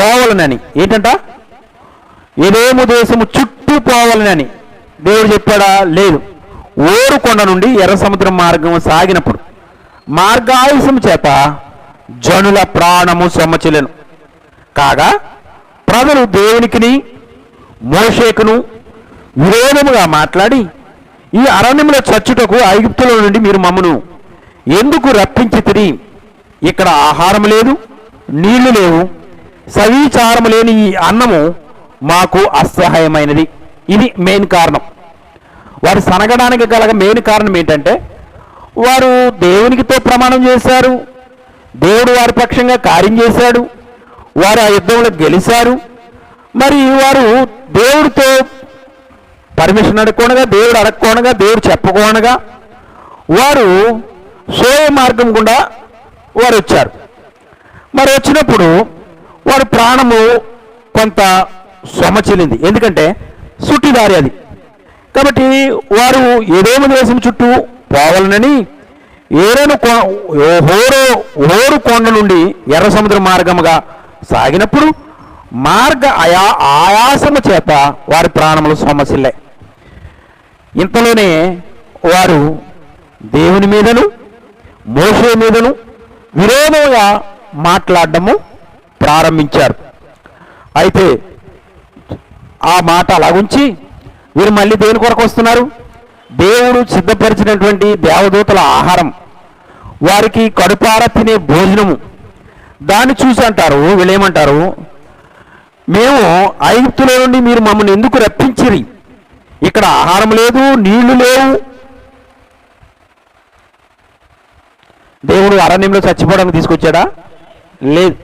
పోవాలనని. ఏంటంట? ఎదోము దేశము చుట్టూ పోవాలనని దేవుడు చెప్పాడా? లేదు. ఓరు కొండ నుండి ఎర్ర సముద్రం మార్గం సాగినప్పుడు మార్గాయుసం చేత జనుల ప్రాణము సొమ్మచిల్లెను. కాగా ప్రజలు దేవునికిని మోషేకును విరోధముగా మాట్లాడి, ఈ అరణ్యంలో చచ్చుటకు ఐగుప్తులో నుండి మీరు మమ్మను ఎందుకు రప్పించితిరి? ఇక్కడ ఆహారం లేదు, నీళ్లు లేవు, సవీచారము లేని ఈ అన్నము మాకు అసహ్యమైనది. ఇది మెయిన్ కారణం. వారు సనగడానికి గల మెయిన్ కారణం ఏంటంటే, వారు దేవునికితో ప్రమాణం చేశారు, దేవుడు వారి పక్షంగా కార్యం చేశాడు, వారు ఆ యుద్ధంలో గెలిచారు. మరి వారు దేవుడితో పర్మిషన్ అడగకుండా, దేవుడు అడగకుండా, దేవుడు చెప్పకుండా వారు సోయ మార్గం గుండా వారు వచ్చారు. మరి వచ్చినప్పుడు వారి ప్రాణము కొంత సొమచిల్లింది. ఎందుకంటే సుట్టిదారి అది. కాబట్టి వారు ఎదోము దేశం చుట్టూ పోవాలనని హోరు కొండ నుండి ఎర్ర సముద్ర మార్గముగా సాగినప్పుడు ఆయాసము చేత వారి ప్రాణములు సొమ్మసిల్లాయి. ఇంతలోనే వారు దేవుని మీదను మోషే మీదను విరోధంగా మాట్లాడడము ప్రారంభించారు. అయితే ఆ మాట అలాగుంచి వీరు మళ్ళీ దేని కొరకు వస్తున్నారు? దేవుడు సిద్ధపరిచినటువంటి దేవదూతల ఆహారం, వారికి కడుపార తినే భోజనము, దాన్ని చూసి అంటారు, వీళ్ళేమంటారు? మేము ఐగుప్తులో నుండి మీరు మమ్మల్ని ఎందుకు రప్పించిరి? ఇక్కడ ఆహారం లేదు, నీళ్లు లేవు. దేవుడు అరణ్యంలో చచ్చిపోవడానికి తీసుకొచ్చాడా? లేదు.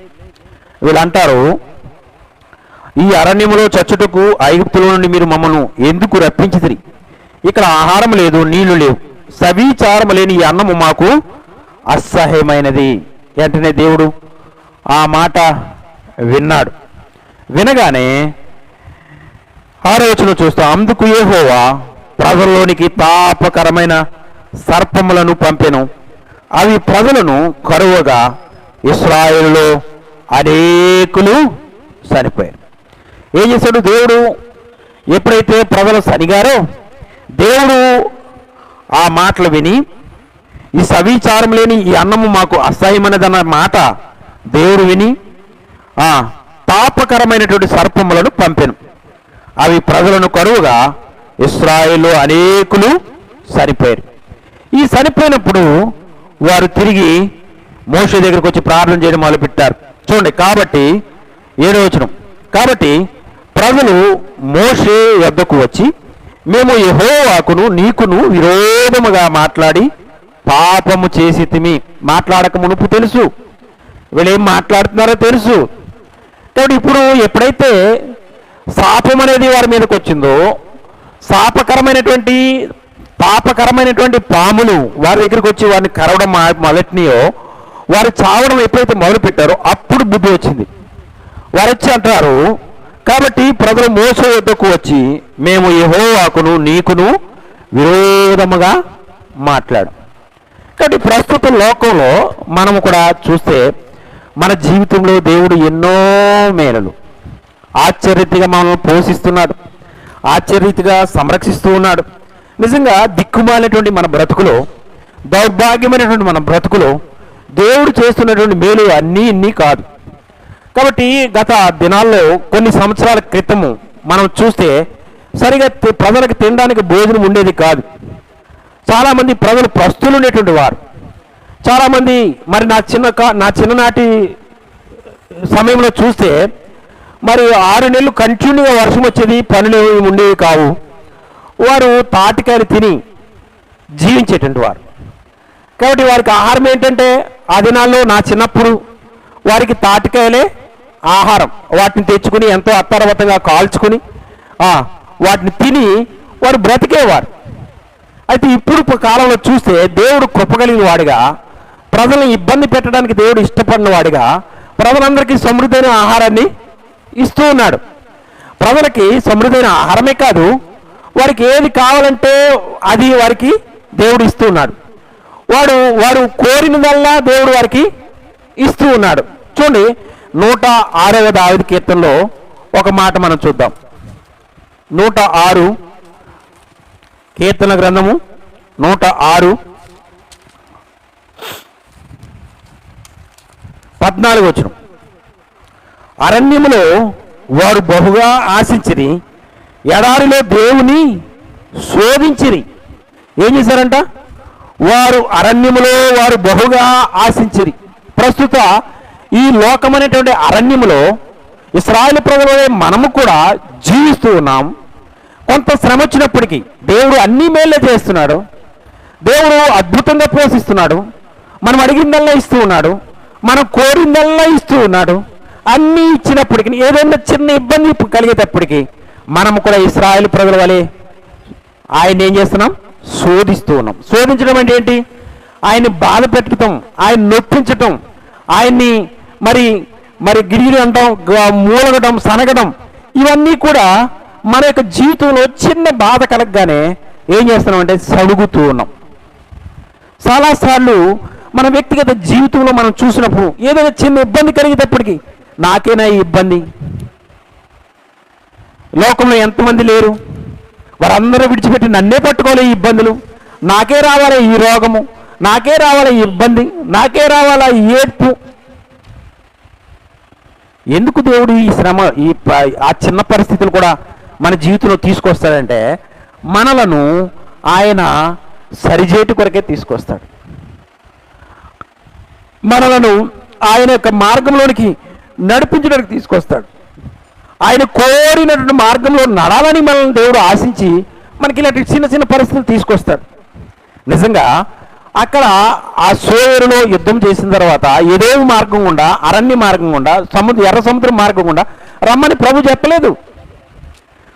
వీళ్ళు అంటారు, ఈ అరణ్యంలో చచ్చుటకు ఐగుప్తులో నుండి మీరు మమ్మల్ని ఎందుకు రప్పించితిరి? ఇక్కడ ఆహారం లేదు, నీళ్లు లేవు, సవీచారం లేని ఈ అన్నము మాకు అసహ్యమైనది. వెంటనే దేవుడు ఆ మాట విన్నాడు. వినగానే 6వ వచనం చూస్తాం. అందుకు యెహోవా ప్రజల్లోనికి తాపకరమైన సర్పములను పంపెను, అవి ప్రజలను కరువగా ఇశ్రాయేలులో అనేకులు చనిపోయారు. ఏం చేశాడు దేవుడు? ఎప్పుడైతే ప్రజలు సరిగారో దేవుడు ఆ మాటలు విని, ఈ సవీచారం లేని ఈ అన్నము మాకు అసహ్యమైనదన్న మాట దేవుడు విని తాపకరమైనటువంటి సర్పములను పంపెను, అవి ప్రజలను కరువుగా ఇశ్రాయేలులో అనేకులు చనిపోయారు. ఈ చనిపోయినప్పుడు వారు తిరిగి మోషే దగ్గరికి వచ్చి ప్రార్థన చేయడం మొదలుపెట్టారు. చూడండి. కాబట్టి 7వ వచనం. కాబట్టి ప్రజలు మోషే యొద్దకు వచ్చి, మేము యెహోవాకును నీకును విరోధముగా మాట్లాడి పాపము చేసితిమి. మాట్లాడక మునుపు తెలుసు, వీళ్ళేం మాట్లాడుతున్నారో తెలుసు. కాబట్టి ఇప్పుడు ఎప్పుడైతే శాపం అనేది వారి మీదకి వచ్చిందో, పాపకరమైనటువంటి పాములు వారి దగ్గరికి వచ్చి వారిని కరవడం మొదటినియో, వారు చావడం ఎప్పుడైతే మొదలుపెట్టారో అప్పుడు బుద్ధి వచ్చింది. వారు వచ్చి అంటారు, కాబట్టి ప్రజలు మోషే యొద్దకు వచ్చి, మేము యెహోవాకును నీకును విరోధముగా మాట్లాడు. కాబట్టి ప్రస్తుత లోకంలో మనము కూడా చూస్తే మన జీవితంలో దేవుడు ఎన్నో మేలులు ఆశ్చర్యరీతిగా మనల్ని పోషిస్తున్నాడు, ఆశ్చర్యరీతిగా సంరక్షిస్తూ ఉన్నాడు. నిజంగా దిక్కుమాలినటువంటి మన బ్రతుకులో, దౌర్భాగ్యమైనటువంటి మన బ్రతుకులో దేవుడు చేస్తున్నటువంటి మేలు అన్నీ ఇన్ని కాదు. కాబట్టి గత దినాల్లో కొన్ని సంవత్సరాల క్రితము మనం చూస్తే సరిగా ప్రజలకు తినడానికి భోజనం ఉండేది కాదు. చాలామంది ప్రజలు ప్రస్తులు ఉండేటువంటి వారు. చాలామంది మరి నా చిన్ననాటి సమయంలో చూస్తే మరి 6 నెలలు కంటిన్యూగా వర్షం వచ్చేది, పనులు ఉండేవి కావు. వారు తాటికాయలు తిని జీవించేటువంటి వారు. కాబట్టి వారికి ఆహారం ఏంటంటే, ఆ దినాల్లో నా చిన్నప్పుడు వారికి తాటికాయలే ఆహారం. వాటిని తెచ్చుకుని ఎంతో అత్తరవతంగా కాల్చుకుని వాటిని తిని వారు బ్రతికేవారు. అయితే ఇప్పుడు కాలంలో చూస్తే దేవుడు కృపగలిగిన వాడిగా, ప్రజలను ఇబ్బంది పెట్టడానికి దేవుడు ఇష్టపడిన వాడిగా ప్రజలందరికీ సమృద్ధైన ఆహారాన్ని ఇస్తూ ఉన్నాడు. ప్రజలకి సమృద్ధైన ఆహారమే కాదు, వారికి ఏది కావాలంటే అది వారికి దేవుడు ఇస్తూ ఉన్నాడు. వారు కోరినదల్లా దేవుడు వారికి ఇస్తూ ఉన్నాడు. చూడండి, 106వ దావీదు కీర్తనలో ఒక మాట మనం చూద్దాం. 106 కీర్తన గ్రంథము 106 14 వచనం. అరణ్యములో వారు బహుగా ఆశించిరి, ఎడారిలో దేవుని శోధించిరి. ఏం చేశారంట? వారు అరణ్యములో వారు బహుగా ఆశించిరి. ప్రస్తుత ఈ లోకమనేటువంటి అరణ్యములో ఇశ్రాయేలు ప్రజలే మనము కూడా జీవిస్తూ ఉన్నాం. కొంత శ్రమ వచ్చినప్పటికీ దేవుడు అన్ని మేళ్ళే చేస్తున్నాడు. దేవుడు అద్భుతంగా పోషిస్తున్నాడు. మనం అడిగిందల్లా ఇస్తూ ఉన్నాడు. మనం కోరిందల్లా ఇస్తూ ఉన్నాడు. అన్నీ ఇచ్చినప్పటికీ ఏదైనా చిన్న ఇబ్బంది కలిగేటప్పటికీ మనము కూడా ఇశ్రాయేలు ప్రజల వలె ఆయన ఏం చేస్తున్నాం? శోధిస్తూ ఉన్నాం. శోధించడం అంటే ఏంటి? ఆయన్ని బాధ పెట్టడం, ఆయన నొప్పించటం, ఆయన్ని మరి మరి గిరిగిరి అంటాం, మూలగడం, సనగడం, ఇవన్నీ కూడా మన యొక్క జీవితంలో చిన్న బాధ కలగగానే ఏం చేస్తున్నాం అంటే సడుగుతూ ఉన్నాం. చాలాసార్లు మన వ్యక్తిగత జీవితంలో మనం చూసినప్పుడు ఏదైనా చిన్న ఇబ్బంది కలిగేటప్పటికీ నాకేనా ఈ ఇబ్బంది? లోకంలో ఎంతమంది లేరు? వారందరూ విడిచిపెట్టి నన్నే పట్టుకోవాలి ఈ ఇబ్బందులు, నాకే రావాలా ఈ రోగము, నాకే రావాలా ఈ ఇబ్బంది, నాకే రావాలా ఈ ఏడ్పు. ఎందుకు దేవుడు ఈ శ్రమ, ఆ చిన్న పరిస్థితులు కూడా మన జీవితంలో తీసుకొస్తాడంటే మనలను ఆయన సరిచేటు కొరకే తీసుకొస్తాడు. మనలను ఆయన యొక్క మార్గంలోనికి నడిపించడానికి తీసుకొస్తాడు. ఆయన కోరినటువంటి మార్గంలో నడాలని మనల్ని దేవుడు ఆశించి మనకి ఇలాంటి చిన్న చిన్న పరిస్థితులు తీసుకొస్తాడు. నిజంగా అక్కడ ఆ సోయరులో యుద్ధం చేసిన తర్వాత ఎదేవి మార్గం గుండా, అరణ్య మార్గం గుండా, ఎర్ర సముద్రం మార్గం గుండా రమ్మని ప్రభు చెప్పలేదు.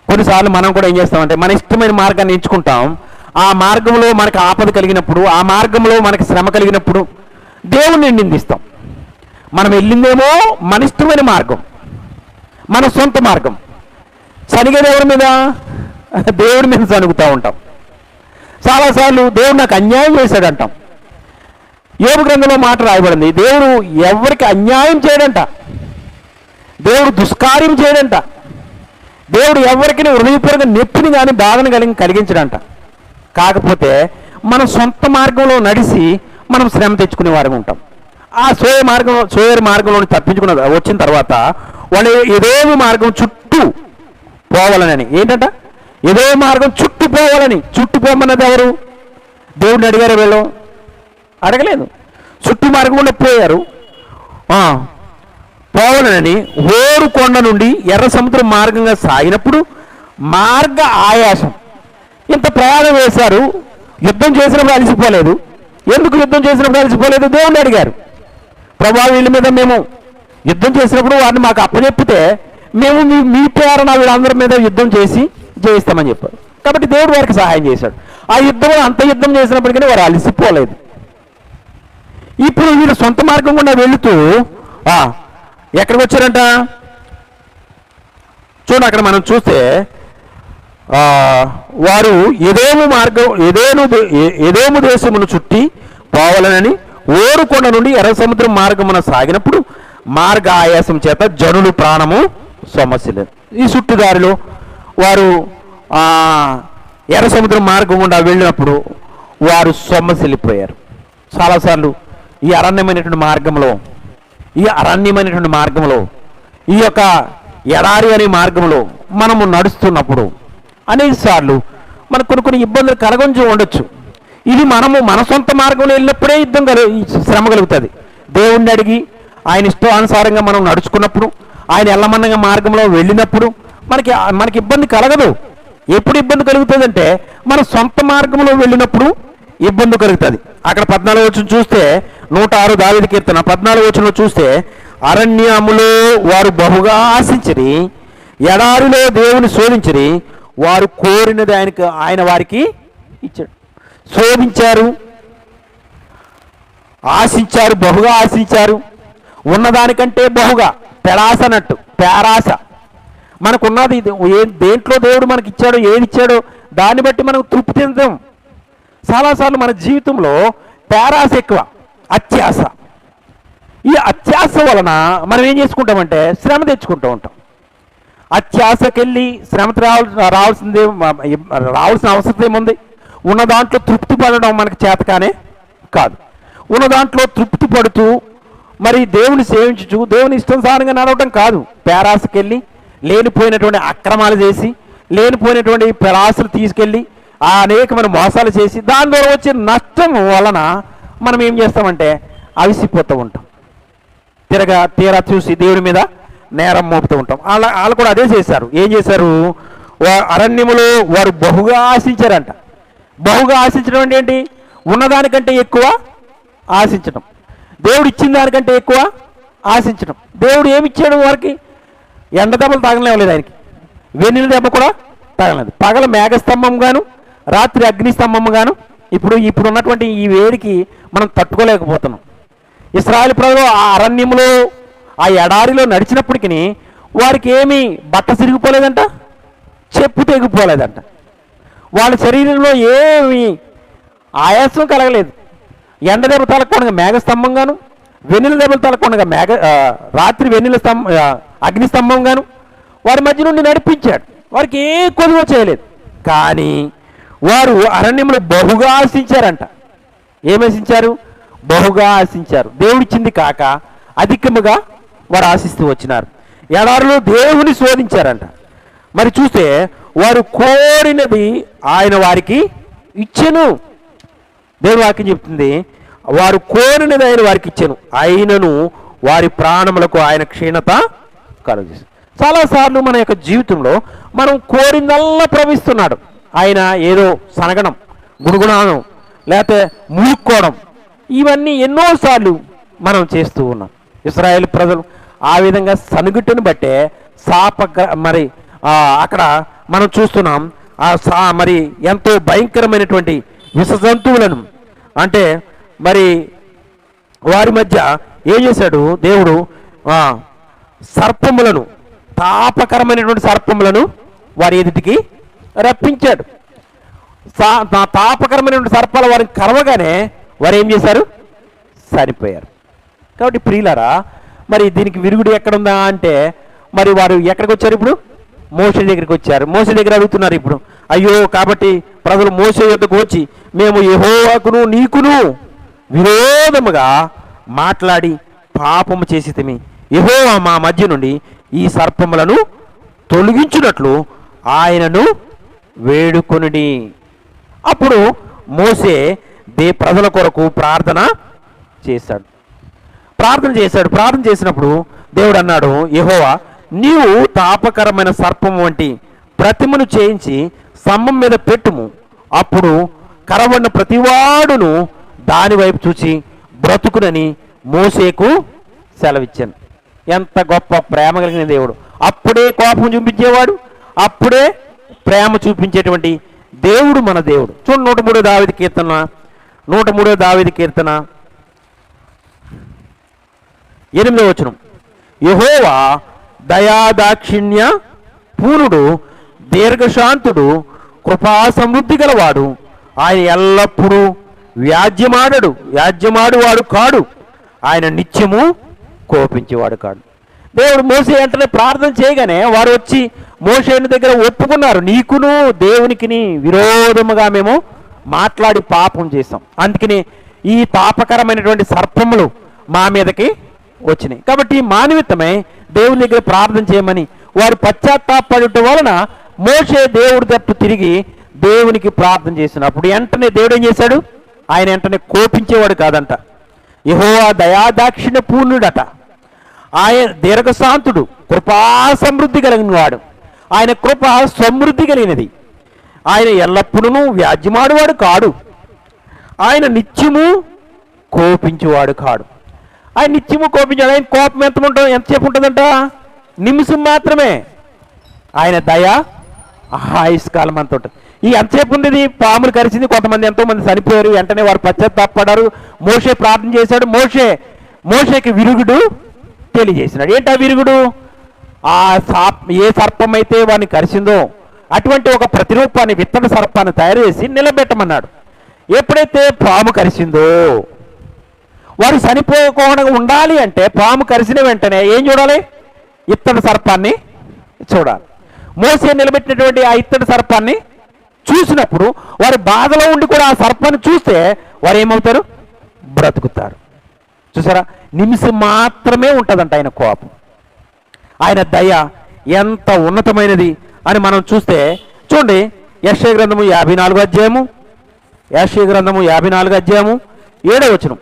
కొన్నిసార్లు మనం కూడా ఏం చేస్తామంటే మన ఇష్టమైన మార్గాన్ని ఎంచుకుంటాం. ఆ మార్గంలో మనకు ఆపద కలిగినప్పుడు, ఆ మార్గంలో మనకి శ్రమ కలిగినప్పుడు దేవుణ్ణి నిందిస్తాం. మనం వెళ్ళిందేమో మన ఇష్టమైన మార్గం, మన సొంత మార్గం. సనిగే దేవుడి మీద, దేవుడి మీద సనుగుతూ ఉంటాం. చాలాసార్లు దేవుడు నాకు అన్యాయం చేశాడు అంటాం. యోబు గ్రంథంలో మాట రాయబడింది, దేవుడు ఎవరికి అన్యాయం చేయడంట, దేవుడు దుష్కార్యం చేయడంట, దేవుడు ఎవరికి హృదయపూర్వక నొప్పిని కానీ బాధను కలిగించడంట. కాకపోతే మన సొంత మార్గంలో నడిచి మనం శ్రమ తెచ్చుకునే వారు ఉంటాం. ఆ సోయరు మార్గంలో తప్పించుకున్న వచ్చిన తర్వాత వాళ్ళు ఏదేవి మార్గం చుట్టూ పోవాలని, ఏంటంట ఏదో మార్గం చుట్టూ పోవాలని, చుట్టూ పోమన్నది ఎవరు? దేవుడిని అడిగారు? వీళ్ళు అడగలేదు. చుట్టూ మార్గం కూడా పోయారు. పోవాలని ఓరు కొండ నుండి ఎర్ర సముద్రం మార్గంగా సాగినప్పుడు మార్గ ఆయాసం, ఇంత ప్రయాణం వేశారు, యుద్ధం చేసినప్పుడు అలసిపోలేదు. ఎందుకు యుద్ధం చేసినప్పుడు అలసిపోలేదు? దేవుడిని అడిగారు. ప్రభా వీళ్ళ మీద మేము యుద్ధం చేసినప్పుడు వారిని మాకు అప్పచెప్పితే మేము మీ పేరున వీళ్ళందరి మీద యుద్ధం చేసి జయిస్తామని చెప్పారు. కాబట్టి దేవుడు వారికి సహాయం చేశాడు. ఆ యుద్ధంలో అంత యుద్ధం చేసినప్పటికీ వారు అలసిపోలేదు. ఇప్పుడు వీళ్ళు సొంత మార్గం గుండా వెళుతూ ఎక్కడికి వచ్చారంట? చూడండి, అక్కడ మనం చూస్తే వారు ఎదోము దేశమును చుట్టి పోవాలనని ఓరుకొండ నుండి ఎర్ర సముద్రం మార్గమున సాగినప్పుడు మార్గ ఆయాసం చేత జనులు ప్రాణము సమస్యలేదు. ఈ చుట్టుదారిలో వారు ఎర్ర సముద్రం మార్గం గుండా వెళ్ళినప్పుడు వారు సొమ్మసిల్లిపోయారు. చాలాసార్లు ఈ అరణ్యమైనటువంటి మార్గంలో ఈ యొక్క ఎడారి అనే మార్గంలో మనము నడుస్తున్నప్పుడు అనేక సార్లు మనకు కొన్ని ఇబ్బందులు కలగొంచి ఉండొచ్చు. ఇది మనము మన సొంత మార్గంలో వెళ్ళినప్పుడే శ్రమ కలుగుతుంది. దేవుణ్ణి అడిగి ఆయన ఇష్టానుసారంగా మనం నడుచుకున్నప్పుడు, ఆయన ఎల్లమన్నగా మార్గంలో వెళ్ళినప్పుడు మనకి ఇబ్బంది కలగదు. ఎప్పుడు ఇబ్బంది కలుగుతుందంటే మన సొంత మార్గంలో వెళ్ళినప్పుడు ఇబ్బంది కలుగుతుంది. అక్కడ 14వ వచనం చూస్తే 106 దావీదు కీర్తన 14వ వచనంలో చూస్తే అరణ్యములో వారు బహుగా ఆశించిరి, ఎడారిలో దేవుని శోధించిరి, వారు కోరినది ఆయన వారికి ఇచ్చాడు. శోధించారు, ఆశించారు, బహుగా ఆశించారు. ఉన్నదానికంటే బహుగా, పెరాసనట్టు, పేరాస. మనకున్నది దేంట్లో దేవుడు మనకి ఇచ్చాడో, ఏది ఇచ్చాడో దాన్ని బట్టి మనకు తృప్తి చెందాం. చాలాసార్లు మన జీవితంలో పేరాస ఎక్కువ, అత్యాస. ఈ అత్యాశ వలన మనం ఏం చేసుకుంటామంటే శ్రమ తెచ్చుకుంటూ ఉంటాం. అత్యాశకెళ్ళి శ్రమ రావాల్సిన అవసరం ఏముంది? ఉన్న దాంట్లో తృప్తి పడడం మనకి చేతకానే కాదు. ఉన్న దాంట్లో తృప్తి పడుతూ మరి దేవుని సేవించు, దేవుని ఇష్టానుసారంగా నడవటం కాదు. పేరాశకెళ్ళి లేనిపోయినటువంటి అక్రమాలు చేసి, లేనిపోయినటువంటి పేరాశలు తీసుకెళ్ళి అనేకమైన మోసాలు చేసి దాని ద్వారా వచ్చే నష్టం వలన మనం ఏం చేస్తామంటే అవిసిపోతూ ఉంటాం. తీరా చూసి దేవుడి మీద నేరం మోపుతూ ఉంటాం. వాళ్ళు కూడా అదే చేశారు. ఏం చేశారు? అరణ్యములో వారు బహుగా ఆశించారంట. బహుగా ఆశించడం అంటే ఏంటి? ఉన్నదానికంటే ఎక్కువ ఆశించడం, దేవుడు ఇచ్చిన దానికంటే ఎక్కువ ఆశించడం. దేవుడు ఏమి ఇచ్చాడు వారికి? ఎండ దెబ్బలు తగలలేదు, ఆయనకి వెన్నెల దెబ్బ కూడా తగలలేదు. పగల మేఘస్తంభం గాను, రాత్రి అగ్నిస్తంభం గాను. ఇప్పుడు ఉన్నటువంటి ఈ వేడికి మనం తట్టుకోలేకపోతున్నాం. ఇశ్రాయేలు ప్రజలు ఆ అరణ్యంలో ఆ ఎడారిలో నడిచినప్పటికీ వారికి ఏమీ బట్ట సిరిగిపోలేదంట, చెప్పు తెగిపోలేదంట. వాళ్ళ శరీరంలో ఏమి ఆయాసం కలగలేదు. ఎండ దెబ్బ తలకుండా మేఘస్తంభంగాను, వెన్నెల దెబ్బలు తలకుండా రాత్రి అగ్నిస్తంభంగాను వారి మధ్య నుండి నడిపించాడు. వారికి ఏ కొదువ చేయలేదు. కానీ వారు అరణ్యంలో బహుగా ఆశించారంట. ఏమి ఆశించారు? బహుగా ఆశించారు. దేవుడిచ్చింది కాక అధికముగా వారు ఆశిస్తూ వచ్చినారు. ఎడారిలో దేవుని శోధించారంట. మరి చూస్తే వారు కోరినది ఆయన వారికి ఇచ్చెను. దేవుని వాక్యం చెప్తుంది, వారు కోరినది ఆయన వారికి ఇచ్చెను, అయినను వారి ప్రాణములకు ఆయన క్షీణత కలుగజేశాడు. చాలాసార్లు మన యొక్క జీవితంలో మనం కోరిందల్లా ప్రవహిస్తున్నాడు. ఆయన ఏదో సనగడం, గుణగుణానం, లేకపోతే మూలుక్కోవడం, ఇవన్నీ ఎన్నోసార్లు మనం చేస్తూ ఉన్నాం. ఇశ్రాయేలు ప్రజలు ఆ విధంగా సనుగుట్టుని బట్టే మరి అక్కడ మనం చూస్తున్నాం. మరి ఎంతో భయంకరమైనటువంటి విష జంతువులను, అంటే మరి వారి మధ్య ఏం చేశాడు దేవుడు? సర్పములను, తాపకరమైనటువంటి సర్పములను వారి ఎదుటికి రప్పించాడు. తాపకరమైనటువంటి సర్పాలు వారిని కరవగానే వారు ఏం చేశారు? చనిపోయారు. కాబట్టి ప్రియులారా, మరి దీనికి విరుగుడు ఎక్కడుందా అంటే మరి వారు ఎక్కడికి వచ్చారు? ఇప్పుడు మోషే దగ్గరికి వచ్చారు. మోషే దగ్గర అడుగుతున్నారు ఇప్పుడు, అయ్యో కాబట్టి ప్రజలు మోషే యొద్దకు వచ్చి మేము యెహోవాకును నీకును విరోధముగా మాట్లాడి పాపము చేసితిమి, యెహోవా మా మధ్య నుండి ఈ సర్పములను తొలగించున్నట్లు ఆయనను వేడుకొనుడి. అప్పుడు మోషే ప్రజల కొరకు ప్రార్థన చేశాడు. ప్రార్థన చేసినప్పుడు దేవుడు అన్నాడు, యెహోవా నీవు తాపకరమైన సర్పం వంటి ప్రతిమను చేయించి స్తంభం మీద పెట్టుము, అప్పుడు కరవన్న ప్రతివాడును దాని వైపు చూచి బ్రతుకునని మోషేకు సెలవిచ్చాను. ఎంత గొప్ప ప్రేమ కలిగిన దేవుడు! అప్పుడే కోపం చూపించేవాడు, అప్పుడే ప్రేమ చూపించేటువంటి దేవుడు మన దేవుడు. చూడండి 103వ దావీదు కీర్తన 8వ వచనం. యెహోవా దయాదాక్షిణ్య పూర్ణుడు, దీర్ఘశాంతుడు, కృపా సమృద్ధి గలవాడు, ఆయన ఎల్లప్పుడూ వ్యాజ్యమాడువాడు కాడు, ఆయన నిత్యము కోపించేవాడు కాడు. దేవుడు మోషే వెంటనే ప్రార్థన చేయగానే వారు వచ్చి మోషేని దగ్గర ఒప్పుకున్నారు, నీకును దేవునికిని విరోధముగా మేము మాట్లాడి పాపం చేసాం, అందుకని ఈ పాపకరమైనటువంటి సర్పములు మా మీదకి వచ్చినాయి. కాబట్టి మా నిమిత్తమై దేవుని దగ్గర ప్రార్థన చేయమని వారు పశ్చాత్తాపడుట వలన మోషే దేవుడి తట్టు తిరిగి దేవునికి ప్రార్థన చేసినప్పుడు వెంటనే దేవుడు ఏం చేశాడు? ఆయన వెంటనే కోపించేవాడు కాదంట. యెహోవా దయాదాక్షిణ్య పూర్ణుడట, ఆయన దీర్ఘశాంతుడు, కృపా సమృద్ధి కలిగిన వాడు, ఆయన కృప సమృద్ధి కలిగినది, ఆయన ఎల్లప్పుడూ వ్యాజ్యమాడువాడు కాడు, ఆయన నిత్యము కోపించేవాడు కాడు. ఆయన నిత్యము కోపించాడు. ఆయన కోపం ఎంతసేపు ఉంటుందంట? నిమిషం మాత్రమే. ఆయన దయ ఆయుష్కాలం అంత ఉంటుంది. ఈ ఎంతసేపు ఉండేది? పాములు కరిచింది, కొంతమంది ఎంతోమంది చనిపోయారు, వెంటనే వారు పశ్చాత్తాపడ్డారు. మోషే ప్రార్థన చేశాడు, మోషేకి విరుగుడు తెలియజేసినాడు. ఏంటా విరుగుడు? ఏ సర్పం అయితే వాడిని కరిచిందో అటువంటి ఒక ప్రతిరూపాన్ని, విత్తన సర్పాన్ని తయారు చేసి నిలబెట్టమన్నాడు. ఎప్పుడైతే పాము కరిచిందో వారు చనిపోకుండా ఉండాలి అంటే పాము కరిసిన వెంటనే ఏం చూడాలి? ఇత్తడి సర్పాన్ని చూడాలి. మోసే నిలబెట్టినటువంటి ఆ ఇత్తడి సర్పాన్ని చూసినప్పుడు వారి బాధలో ఉండి కూడా ఆ సర్పాన్ని చూస్తే వారు ఏమవుతారు? బ్రతుకుతారు. చూసారా, నిమిషం మాత్రమే ఉంటుందంట ఆయన కోపం. ఆయన దయ ఎంత ఉన్నతమైనది అని మనం చూస్తే చూడండి, యెషయా గ్రంథము 54వ అధ్యాయము, యెషయా గ్రంథము 54వ అధ్యాయము 7వ వచనం.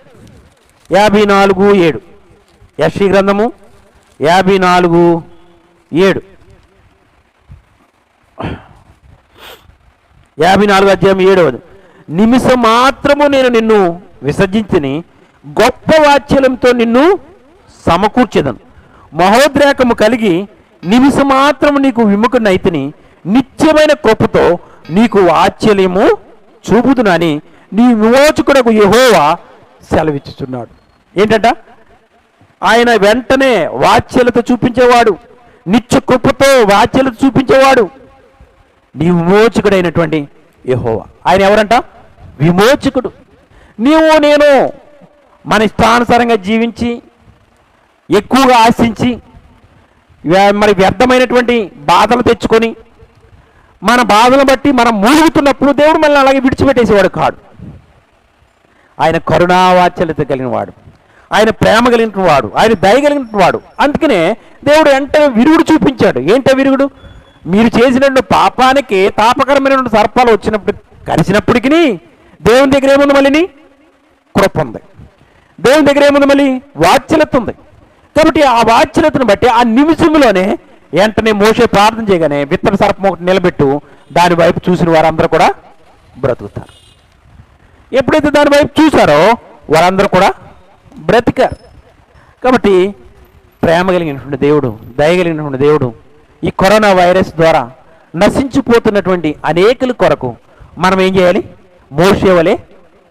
54:7. యెషయా గ్రంథము 54:7. 54వ అధ్యాయం 7వ వచనం. నిమిషం మాత్రము నేను నిన్ను విసర్జించిని, గొప్ప వాత్సల్యంతో నిన్ను సమకూర్చెదను. మహోద్రేకము కలిగి నిమిషం మాత్రము నీకు విముఖునైతిని, నిత్యమైన కృపతో నీకు వాత్సల్యము చూపుదునని నీ విమోచకుడకు యెహోవా సెలవిచ్చుచున్నాడు. ఏంటంట? ఆయన వెంటనే వాత్సల్యత చూపించేవాడు, నిత్య కృపతో వాత్సల్యత చూపించేవాడు నీ విమోచకుడైనటువంటి యెహోవా. ఆయన ఎవరంట? విమోచకుడు. నీవు నేను మన ఇష్టానుసారంగా జీవించి ఎక్కువగా ఆశించి మరి వ్యర్థమైనటువంటి బాధలు తెచ్చుకొని మన బాధలను బట్టి మనం మూలుగుతున్నప్పుడు దేవుడు మళ్ళీ అలాగే విడిచిపెట్టేసేవాడు కాదు. ఆయన కరుణావాత్సల్యత కలిగిన వాడు, ఆయన ప్రేమ కలిగిన వాడు, ఆయన దయ కలిగిన వాడు. అందుకనే దేవుడు వెంటనే విరుగుడు చూపించాడు. ఏంటో విరుగుడు? మీరు చేసిన పాపానికి తాపకరమైనటువంటి సర్పాలు వచ్చినప్పుడు కలిసినప్పటికీ దేవుని దగ్గర ఏముంది? మళ్ళీ కృప ఉంది. దేవుని దగ్గర ఏముంది? మళ్ళీ వాత్సల్యత ఉంది. కాబట్టి ఆ వాత్సల్యతను బట్టి ఆ నిమిషంలోనే వెంటనే మోషే ప్రార్థన చేయగానే విత్తన సర్పం ఒకటి నిలబెట్టు, దాని వైపు చూసిన వారందరూ కూడా బ్రతుకుతారు. ఎప్పుడైతే దాని వైపు చూసారో వారందరూ కూడా బ్రతికారు. కాబట్టి ప్రేమ కలిగినటువంటి దేవుడు, దయ కలిగినటువంటి దేవుడు ఈ కరోనా వైరస్ ద్వారా నశించిపోతున్నటువంటి అనేకుల కొరకు మనం ఏం చేయాలి? మోషే వలె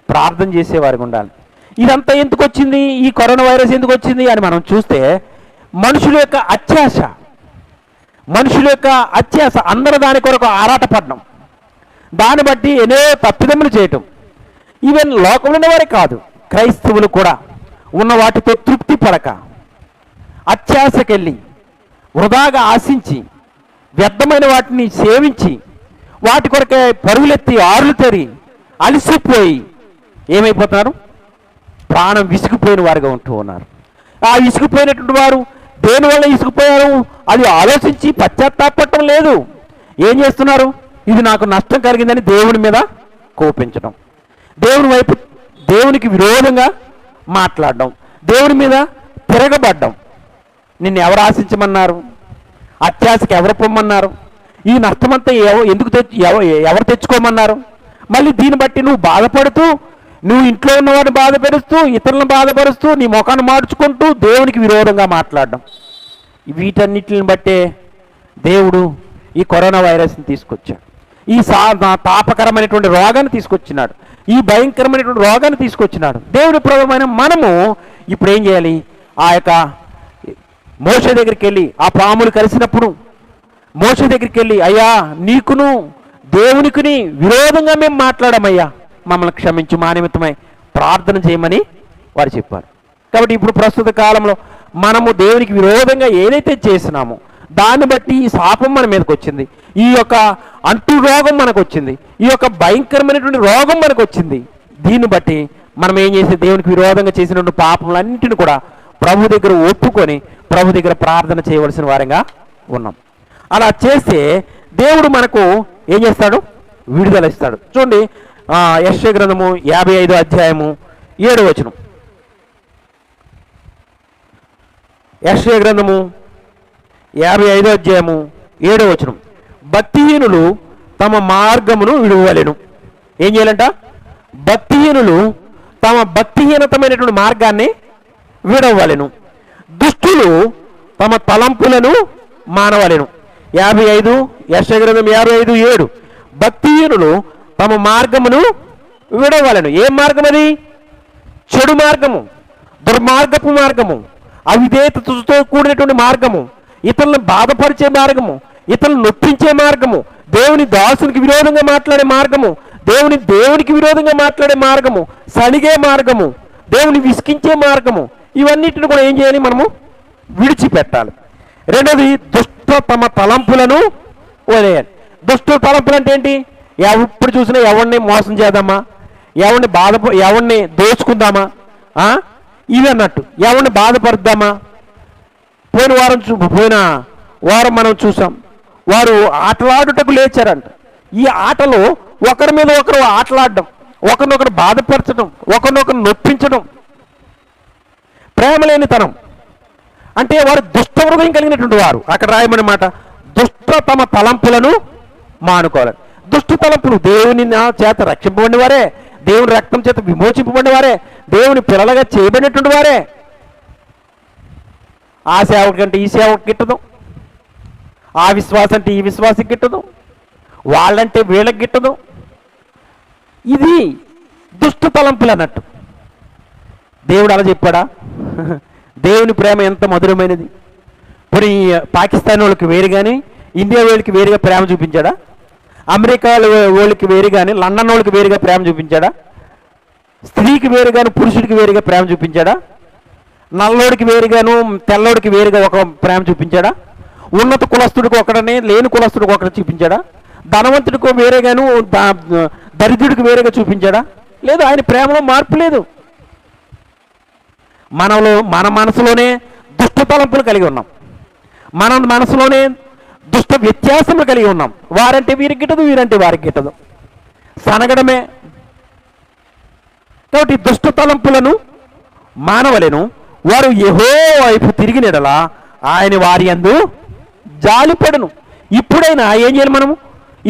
ప్రార్థన చేసేవారికి ఉండాలి. ఇదంతా ఎందుకు వచ్చింది? ఈ కరోనా వైరస్ ఎందుకు వచ్చింది అని మనం చూస్తే మనుషుల యొక్క అత్యాశ, అందరూ దాని కొరకు ఆరాటపడడం, దాన్ని బట్టి ఎన్నో తప్పిదములు చేయటం. ఈవెన్ లోకంలో వారే కాదు, క్రైస్తవులు కూడా ఉన్న వాటితో తృప్తి పడక అత్యాశకెళ్ళి వృధాగా ఆశించి వ్యర్థమైన వాటిని సేవించి వాటి కొరకే పరుగులెత్తి ఆరులు తెరి అలసిపోయి ఏమైపోతున్నారు? ప్రాణం విసిగిపోయిన వారుగా ఉంటూ ఉన్నారు. ఆ విసిగిపోయినటువంటి వారు దేనివల్ల విసిగిపోయారు అది ఆలోచించి పశ్చాత్తాపడటం లేదు. ఏం చేస్తున్నారు? ఇది నాకు నష్టం కలిగిందని దేవుని మీద కోపించడం, దేవుని వైపు దేవునికి విరోధంగా మాట్లాడడం, దేవుని మీద తిరగబడ్డం. నిన్ను ఎవరు ఆశించమన్నారు? అత్యాశకి ఎవరు పొమ్మన్నారు? ఈ నష్టమంతా ఎందుకు ఎవరు తెచ్చుకోమన్నారు? మళ్ళీ దీన్ని బట్టి నువ్వు బాధపడుతూ, నువ్వు ఇంట్లో ఉన్నవాడిని బాధపరుస్తూ, ఇతరులను బాధపరుస్తూ, నీ ముఖాన్ని మార్చుకుంటూ దేవునికి విరోధంగా మాట్లాడడం. వీటన్నిటిని బట్టే దేవుడు ఈ కరోనా వైరస్ని తీసుకొచ్చాడు. ఈ తాపకరమైనటువంటి రోగాన్ని తీసుకొచ్చినాడు, ఈ భయంకరమైనటువంటి రోగాన్ని తీసుకొచ్చినాడు. దేవుని ప్రభువైన మనము ఇప్పుడు ఏం చేయాలి? ఆ యొక్క మోషే దగ్గరికి వెళ్ళి, ఆ పాములు కలిసినప్పుడు మోషే దగ్గరికి వెళ్ళి, అయ్యా నీకును దేవునికిని విరోధంగా మేము మాట్లాడమయ్యా, మమ్మల్ని క్షమించు, మా నిమిత్తమై ప్రార్థన చేయమని వారు చెప్పారు. కాబట్టి ఇప్పుడు ప్రస్తుత కాలంలో మనము దేవునికి విరోధంగా ఏదైతే చేసినామో దాన్ని బట్టి ఈ శాపం మన మీదకి వచ్చింది, ఈ యొక్క అంటు రోగం మనకు వచ్చింది, ఈ యొక్క భయంకరమైనటువంటి రోగం మనకు వచ్చింది. దీన్ని బట్టి మనం ఏం చేసి దేవునికి విరోధంగా చేసినటువంటి పాపములన్నింటిని కూడా ప్రభు దగ్గర ఒప్పుకొని ప్రభు దగ్గర ప్రార్థన చేయవలసిన వారంగా ఉన్నాం. అలా చేస్తే దేవుడు మనకు ఏం చేస్తాడు? విడుదల ఇస్తాడు. చూడండి, యెషయా గ్రంథము 55వ అధ్యాయము 7వ వచనం. యెషయా గ్రంథము 55వ అధ్యాయము 7వ వచనం. భక్తిహీనులు తమ మార్గమును విడువలేను. ఏం చేయాలంట? భక్తిహీనులు తమ భక్తిహీనతమైనటువంటి మార్గాన్ని విడవలేను. దుష్టులు తమ తలంపులను మానవలేను. 55 యెషయా గ్రంథం 55:7. భక్తిహీనులు తమ మార్గమును విడవలేను. ఏం మార్గం అది? చెడు మార్గము, దుర్మార్గపు మార్గము, అవిధేయతతో కూడినటువంటి మార్గము, ఇతరులను బాధపరిచే మార్గము, ఇతరులను నొప్పించే మార్గము, దేవుని దాసునికి విరోధంగా మాట్లాడే మార్గము, దేవునికి విరోధంగా మాట్లాడే మార్గము, సణిగే మార్గము, దేవుని విసికించే మార్గము, ఇవన్నిటిని కూడా ఏం చేయాలి? మనము విడిచిపెట్టాలి. రెండోది, తమ తలంపులను వదిలేయాలి. తలంపులు అంటే ఏంటి? ఎప్పుడు చూసినా ఎవరిని మోసం చేద్దామా, ఎవరిని దోచుకుందామా, ఇవి అన్నట్టు, ఎవరిని బాధపరుద్దామా. పోయిన వారం మనం చూసాం, వారు ఆటలాడుటకు లేచారంట. ఈ ఆటలో ఒకరి మీద ఒకరు ఆటలాడడం, ఒకరినొకరు బాధపరచడం, ఒకరినొకరు నొప్పించడం, ప్రేమ లేనితనం. అంటే వారు దుష్ట హృదయం కలిగినటువంటి వారు. అక్కడ రాయమని మాట, తమ తలంపులను మానుకోవాలి. తలంపులు దేవుని చేత రక్షింపబడిన వారే, దేవుని రక్తం చేత విమోచింపబడిన వారే, దేవుని పిల్లలుగా చేయబడినటువంటి వారే. ఆ సేవకు కంటే ఈ సేవకు గిట్టదు, ఆ విశ్వాసం అంటే ఈ విశ్వాసం గిట్టదు, వాళ్ళంటే వీళ్ళకి గిట్టదు. ఇది తలంపులు అన్నట్టు. దేవుడు అలా చెప్పాడా? దేవుని ప్రేమ ఎంత మధురమైనది. పోనీ పాకిస్తాన్ వాళ్ళకి వేరు కానీ ఇండియా వాళ్ళకి వేరుగా ప్రేమ చూపించాడా? అమెరికా వాళ్ళకి వేరు కానీ లండన్ వాళ్ళకి వేరుగా ప్రేమ చూపించాడా? స్త్రీకి వేరుగాను పురుషుడికి వేరుగా ప్రేమ చూపించాడా? నల్లోడికి వేరుగాను తెల్లోడికి వేరుగా ఒక ప్రేమ చూపించాడా? ఉన్నత కులస్తుడికి ఒకడనే, లేని కులస్తుడికి ఒకటి చూపించాడా? ధనవంతుడికి వేరేగాను దరిద్రుడికి వేరేగా చూపించాడా? లేదు. ఆయన ప్రేమలో మార్పు లేదు. మన మనసులోనే తలంపులు కలిగి ఉన్నాం, మన మనసులోనే వ్యత్యాసములు కలిగి ఉన్నాం. వారంటే వీరికి గిట్టదు, వీరంటే వారికి గిట్టదు, సనగడమే. కాబట్టి తలంపులను మానవలేను. వారు యెహోవా వైపు తిరిగిన యెడల ఆయన వారి యందు జాలిపడును. ఇప్పుడైనా ఏం చేయాలి? మనము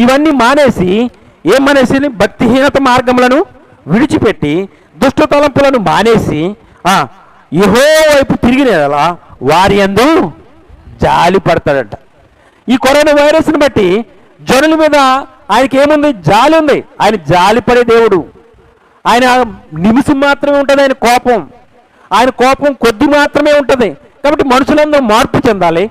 ఇవన్నీ మానేసి, భక్తిహీనత మార్గములను విడిచిపెట్టి తలంపులను మానేసి యెహోవా వైపు తిరిగిన యెడల వారి యందు జాలి పడతాడట. ఈ కరోనా వైరస్ని బట్టి జనుల మీద ఆయనకి ఏముంది? జాలి ఉంది. ఆయన జాలి పడే దేవుడు. ఆయన నిమిషం మాత్రమే ఉంటుంది ఆయన కోపం. ఆయన కోపం కొద్ది మాత్రమే ఉంటుంది. కాబట్టి మనుషులందరూ మార్పు చెందాలి,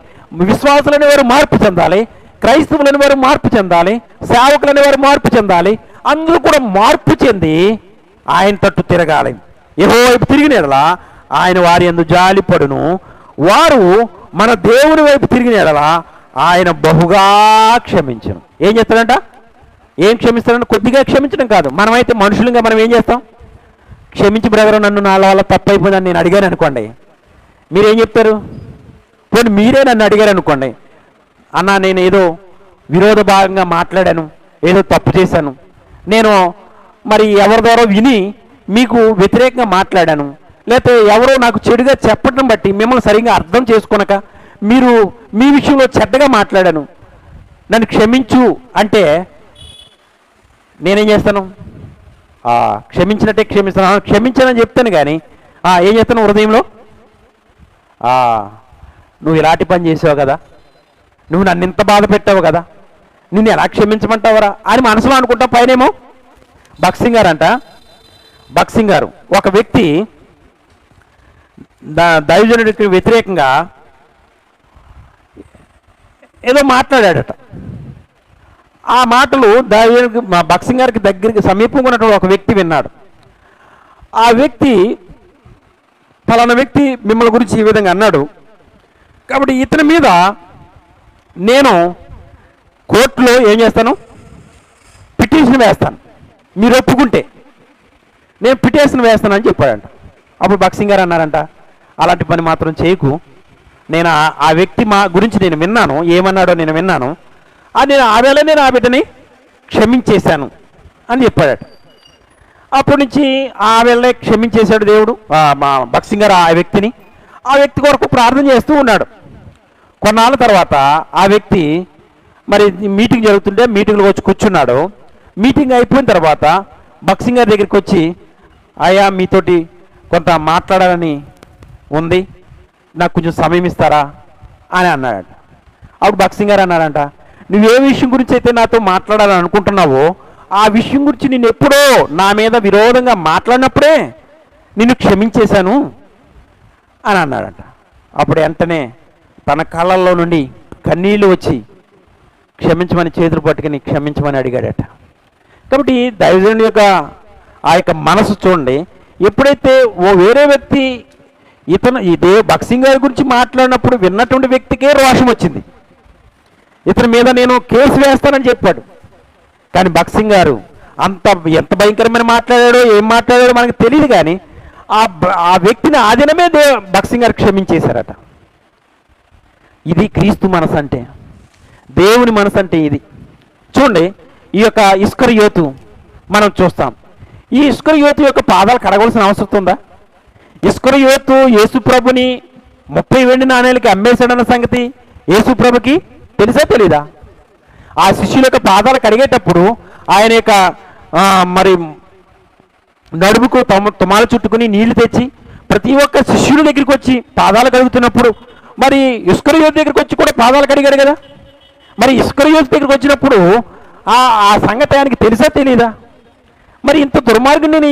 విశ్వాసులనే వారు మార్పు చెందాలి, క్రైస్తవులని వారు మార్పు చెందాలి, సేవకులని వారు మార్పు చెందాలి. అందరూ కూడా మార్పు చెంది ఆయన తట్టు తిరగాలి. యెహోవా వైపు తిరిగిన యెడల ఆయన వారి యందు జాలిపడును. వారు మన దేవుని వైపు తిరిగిన యెడల ఆయన బహుగా క్షమించను. ఏం చేస్తాడంట? ఏం క్షమిస్తాడంటే కొద్దిగా క్షమించడం కాదు. మనమైతే మనుషులుగా మనం ఏం చేస్తాం? క్షమించి బ్రదర్, నన్ను నా వల్ల తప్పు అయిపోయిందని నేను అడిగాను అనుకోండి, మీరేం చెప్తారు? పోనీ మీరే నన్ను అడిగారు అనుకోండి, అన్నా నేను ఏదో విరోధ భాగంగా మాట్లాడాను, ఏదో తప్పు చేశాను, నేను మరి ఎవరి ద్వారా విని మీకు వ్యతిరేకంగా మాట్లాడాను, లేకపోతే ఎవరో నాకు చెడుగా చెప్పడం బట్టి మిమ్మల్ని సరిగ్గా అర్థం చేసుకొనక మీరు మీ విషయంలో చెడ్డగా మాట్లాడాను, నన్ను క్షమించు అంటే నేనేం చేస్తాను? క్షమించినట్టే క్షమిస్తాను, క్షమించానని చెప్తాను. కానీ ఏం చేస్తాను? హృదయంలో నువ్వు ఇలాంటి పని చేసావు కదా, నువ్వు నన్ను ఇంత బాధ పెట్టావు కదా, నిన్ను ఎలా క్షమించమంటావరా అని మనసులో అనుకుంటా. పైనేమో భక్సింగ్ గారు ఒక వ్యక్తి దైవజనుడికి వ్యతిరేకంగా ఏదో మాట్లాడాడట. ఆ మాటలు భక్సింగ్ గారికి దగ్గరికి సమీపంగా ఉన్నటువంటి ఒక వ్యక్తి విన్నాడు. ఆ వ్యక్తి, ఫలానా వ్యక్తి మిమ్మల్ని గురించి ఈ విధంగా అన్నాడు, కాబట్టి ఇతని మీద నేను కోర్టులో ఏం చేస్తాను? పిటిషన్ వేస్తాను, మీరు ఒప్పుకుంటే నేను పిటిషన్ వేస్తానని చెప్పాడంట. అప్పుడు భక్సింగ్ గారు అన్నారంట, అలాంటి పని మాత్రం చేయకు, నేను ఆ వ్యక్తి గురించి నేను విన్నాను, ఏమన్నాడో నేను విన్నాను, నేను ఆ వేళ నేను ఆ బిడ్డని క్షమించేశాను అని చెప్పాడట. అప్పటి నుంచి ఆ వేళ క్షమించేశాడు దేవుడు మా భక్సింగ్ గారు ఆ వ్యక్తి కొరకు ప్రార్థన చేస్తూ ఉన్నాడు. కొన్నాళ్ళ తర్వాత ఆ వ్యక్తి మరి మీటింగ్ జరుగుతుంటే మీటింగ్లో వచ్చి కూర్చున్నాడు. మీటింగ్ అయిపోయిన తర్వాత భక్సింగ్ గారి దగ్గరికి వచ్చి, అయ్యా మీతోటి కొంత మాట్లాడాలని ఉంది, నాకు కొంచెం సమయం ఇస్తారా అని అన్నాడట. అప్పుడు భక్సింగ్ గారు అన్నాడంట, నువ్వే విషయం గురించి అయితే నాతో మాట్లాడాలని అనుకుంటున్నావో ఆ విషయం గురించి నేను ఎప్పుడో నా మీద విరోధంగా మాట్లాడినప్పుడే నిన్ను క్షమించేశాను అని అన్నాడంట. అప్పుడు వెంటనే తన కళ్ళల్లో నుండి కన్నీళ్ళు వచ్చి క్షమించమని చేతులు పట్టుకుని క్షమించమని అడిగాడట. కాబట్టి దైవజనుడి యొక్క ఆ యొక్క మనసు చూడండి, ఎప్పుడైతే ఓ వేరే వ్యక్తి ఇదే భగత్ సింగ్ గారి గురించి మాట్లాడినప్పుడు విన్నటువంటి వ్యక్తికే రోషం వచ్చింది. ఇతని మీద నేను కేసు వేస్తానని చెప్పాడు. కానీ భగత్ సింగ్ గారు ఎంత భయంకరమైన మాట్లాడాడో ఏం మాట్లాడాడో మనకు తెలియదు. కానీ ఆ వ్యక్తిని ఆ దినమే భగత్ సింగ్ గారు క్షమించేశారట. ఇది క్రీస్తు మనసు అంటే, దేవుని మనసు అంటే ఇది. చూడండి, ఈ యొక్క ఇస్కరియోతు మనం చూస్తాం. ఈ ఇస్కరియోతు యొక్క పాదాలు కడగవలసిన అవసరం ఉందా? ఇస్కరియోతు యేసుప్రభుని 30 వెండి నాణేలకి అమ్మేశాడన్న సంగతి యేసుప్రభుకి తెలుసా తెలీదా? ఆ శిష్యుల యొక్క పాదాలు కడిగేటప్పుడు ఆయన యొక్క మరి నడుముకు తుమాలు చుట్టుకుని నీళ్లు తెచ్చి ప్రతి ఒక్క శిష్యుడి దగ్గరికి వచ్చి పాదాలు కడుగుతున్నప్పుడు మరి ఇస్కరియోతు దగ్గరికి వచ్చి కూడా పాదాలు కడిగాడు కదా. మరి ఇస్కరియోతు దగ్గరికి వచ్చినప్పుడు ఆ సంగతి ఆయనకి తెలుసా తెలీదా? మరి ఇంత దుర్మార్గం నేను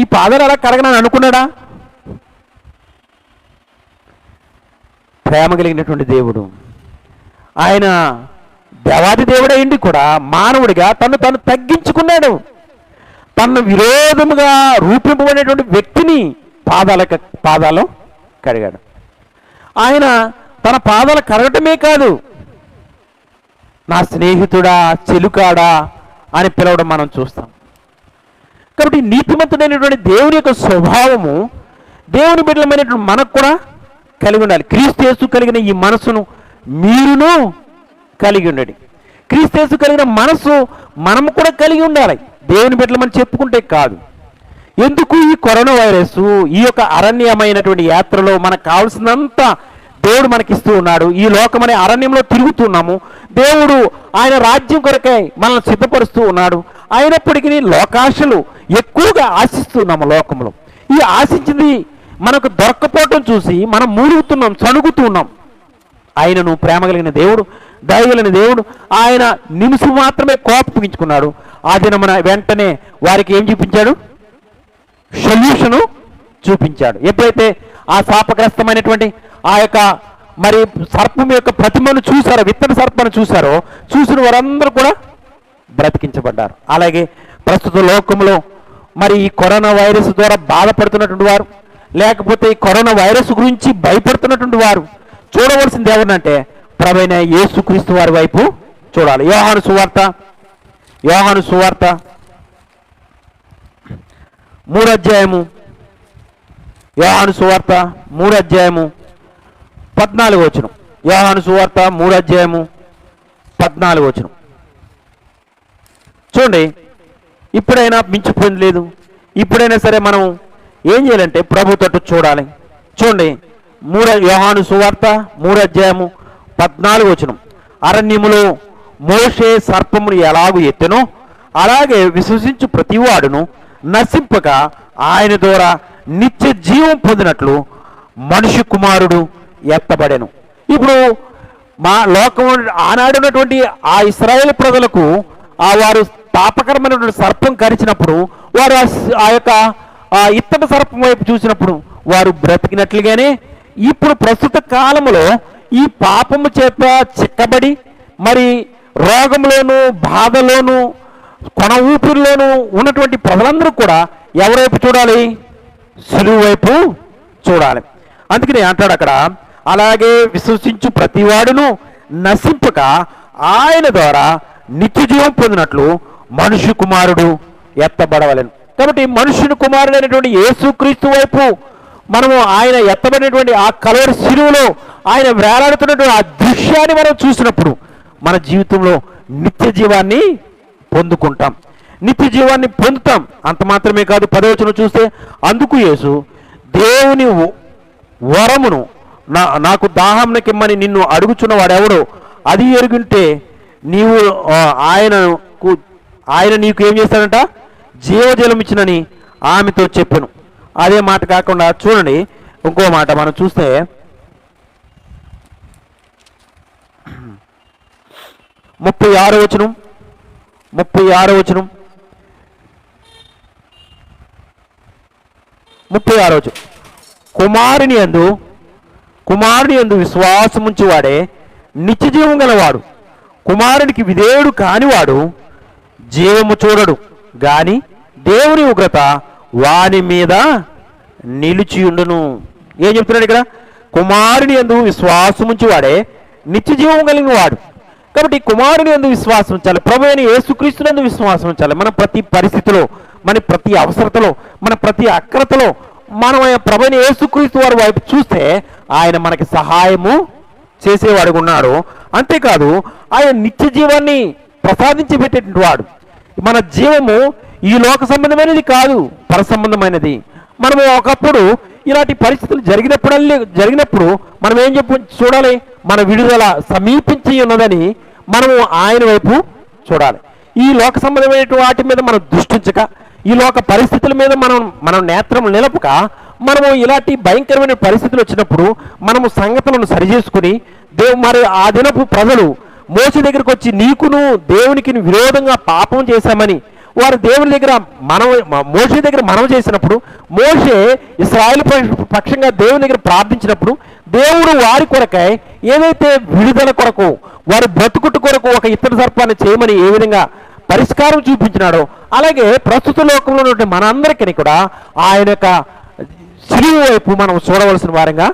ఈ పాదాలు అలా కడగనని అనుకున్నాడా? ప్రేమ కలిగినటువంటి దేవుడు ఆయన దేవాది దేవుడైండి కూడా మానవుడిగా తను తగ్గించుకున్నాడు. తను విరోధముగా రూపింపబడినటువంటి వ్యక్తిని పాదాలు కడిగాడు. ఆయన తన పాదాలు కడగటమే కాదు, నా స్నేహితుడా చెలుకాడా అని పిలవడం మనం చూస్తాం. కాబట్టి నీతిమంతుడైనటువంటి దేవుని యొక్క స్వభావము దేవుని బిడ్డలమైనటువంటి మనకు కూడా కలిగి ఉండాలి. క్రీస్తు యేసు కలిగిన ఈ మనసును మీరును కలిగి ఉండండి. క్రీస్తు యేసు కలిగిన మనసు మనము కూడా కలిగి ఉండాలి. దేవుని బిడ్డలమని చెప్పుకుంటే కాదు. ఎందుకు ఈ కరోనా వైరస్ ఈ యొక్క అరణ్యమైనటువంటి యాత్రలో మనకు కావాల్సినంత దేవుడు మనకిస్తూ ఉన్నాడు. ఈ లోకమనే అరణ్యంలో తిరుగుతున్నాము. దేవుడు ఆయన రాజ్యం కొరకై మనల్ని సిద్ధపరుస్తూ ఉన్నాడు. అయినప్పటికీ లోకాశలు ఎక్కువగా ఆశిస్తున్నాము లోకంలో. ఈ ఆశించింది మనకు దొరకపోవటం చూసి మనం మూలుగుతున్నాం, చణుగుతూ ఉన్నాం. ఆయనను ప్రేమ కలిగిన దేవుడు, దయగలిగిన దేవుడు ఆయన నిమిషం మాత్రమే కోపగించుకున్నాడు. ఆ దినమున వెంటనే వారికి ఏం చూపించాడు? సొల్యూషను చూపించాడు. ఎప్పుడైతే ఆ శాపగ్రస్తమైనటువంటి ఆ యొక్క మరి సర్పం యొక్క ప్రతిమను చూసారో, విత్తన సర్పను చూసారో, చూసిన వారందరూ కూడా బ్రతికించబడ్డారు. అలాగే ప్రస్తుత లోకంలో మరి ఈ కరోనా వైరస్ ద్వారా బాధపడుతున్నటువంటి వారు, లేకపోతే ఈ కరోనా వైరస్ గురించి భయపడుతున్నటువంటి వారు చూడవలసింది ఎవరినంటే ప్రభువైన యేసుక్రీస్తు వారి వైపు చూడాలి. యోహాను సువార్త 3 అధ్యాయము, యోహాను సువార్త 3 అధ్యాయము 14 వచనం. యోహాను సువార్త 3 అధ్యాయము 14 వచనం చూడండి. ఇప్పుడైనా మించిపోయింది లేదు. ఇప్పుడైనా సరే మనం ఏం చేయాలంటే ప్రభు తట్టు చూడాలి. చూడండి, యోహాను సువార్త 3 అధ్యాయము 14 వచనం. అరణ్యములో మోషే సర్పమును ఎలాగూ ఎత్తెనో అలాగే విశ్వసించు ప్రతివాడును నశింపక ఆయన ద్వారా నిత్య జీవం పొందినట్లు మనిషి కుమారుడు ఎత్తబడెను. ఇప్పుడు మా లోకం ఆనాడున్నటువంటి ఆ ఇశ్రాయేలు ప్రజలకు వారు పాపకరమైనటువంటి సర్పం కరిచినప్పుడు వారు ఆ యొక్క ఇత్తడి సర్పం వైపు చూసినప్పుడు వారు బ్రతికినట్లుగానే ఇప్పుడు ప్రస్తుత కాలంలో ఈ పాపము చేత చిక్కబడి మరి రోగంలోను బాధలోను కొన ఊపిరిలోను ఉన్నటువంటి ప్రజలందరూ కూడా ఎవరి వైపు చూడాలి? సులువు వైపు చూడాలి. అందుకని అంటాడు అక్కడ, అలాగే విశ్వసించు ప్రతివాడును నశింపక ఆయన ద్వారా నిత్య జీవం పొందినట్లు మనుష్య కుమారుడు ఎత్తబడవలెను. కాబట్టి మనుష్యుని కుమారుడైనటువంటి యేసుక్రీస్తు వైపు మనము ఆయన ఎత్తబడినటువంటి ఆ కలవరి శిలువలో ఆయన వేలాడుతున్నటువంటి ఆ దృశ్యాన్ని మనం చూసినప్పుడు మన జీవితంలో నిత్య జీవాన్ని పొందుకుంటాం, నిత్య జీవాన్ని పొందుతాం. అంత మాత్రమే కాదు, 10వ వచనం చూస్తే, అందుకు యేసు దేవుని వరమును నాకు దాహంకిమ్మని నిన్ను అడుగుచున్న వాడెవడో అది ఎరుగుంటే నీవు ఆయన నీకు ఏం చేస్తాడంట? జీవజలం ఇచ్చినని ఆమెతో చెప్పాను. అదే మాట కాకుండా చూడండి, ఇంకో మాట మనం చూస్తే 36వ వచనం. 36వ వచనం. కుమారుని యందు విశ్వాసముంచి వాడే నిత్య జీవం గలవాడు. కుమారునికి విధేయుడు కానివాడు జీవము చూడడు గాని దేవుని ఉగ్రత వాని మీద నిలిచియుండును. ఏం చెప్తున్నాడు ఇక్కడ? కుమారుని యందు విశ్వాసం ఉంచువాడే నిత్య జీవం కలిగిన వాడు. కాబట్టి కుమారుని యందు విశ్వాసం ఉంచాలి, ప్రభు అయిన యేసుక్రీస్తునందు విశ్వాసం ఉంచాలి. మన ప్రతి పరిస్థితిలో, మన ప్రతి అవసరతలో, మన ప్రతి అక్రతలో మనం ప్రభు అయిన యేసుక్రీస్తు వారి వైపు చూస్తే ఆయన మనకి సహాయము చేసేవాడుగా ఉన్నాడు. అంతేకాదు ఆయన నిత్య జీవాన్ని ప్రసాదించి పెట్టేటువంటి వాడు. మన జీవము ఈ లోక సంబంధమైనది కాదు, పర సంబంధమైనది. మనము ఒకప్పుడు ఇలాంటి పరిస్థితులు జరిగినప్పుడు మనం ఏం చూడాలి? మన విడుదల సమీపించి ఉన్నదని మనము ఆయన వైపు చూడాలి. ఈ లోక సంబంధమైన వాటి మీద మనం దృష్టించక, ఈ లోక పరిస్థితుల మీద మనం నేత్రం నిలపక, మనము ఇలాంటి భయంకరమైన పరిస్థితులు వచ్చినప్పుడు మనము సంగతులను సరిచేసుకుని మరి ఆ దినపు ప్రజలు మోషే దగ్గరికి వచ్చి నీకును దేవునికి విరోధంగా పాపం చేశామని వారు దేవుని దగ్గర మోషే దగ్గర మనం చేసినప్పుడు, మోషే ఇశ్రాయేలు పక్షంగా దేవుని దగ్గర ప్రార్థించినప్పుడు దేవుడు వారి కొరకై ఏదైతే విడుదల కొరకు, వారి బ్రతుకుట్టు కొరకు ఒక ఇత్తడి సర్పాన్ని చేయమని ఏ విధంగా పరిష్కారం చూపించినాడో, అలాగే ప్రస్తుత లోకంలో ఉన్న మనందరికీ కూడా ఆయన యొక్క శిలువ వైపు మనం చూడవలసిన వారంగా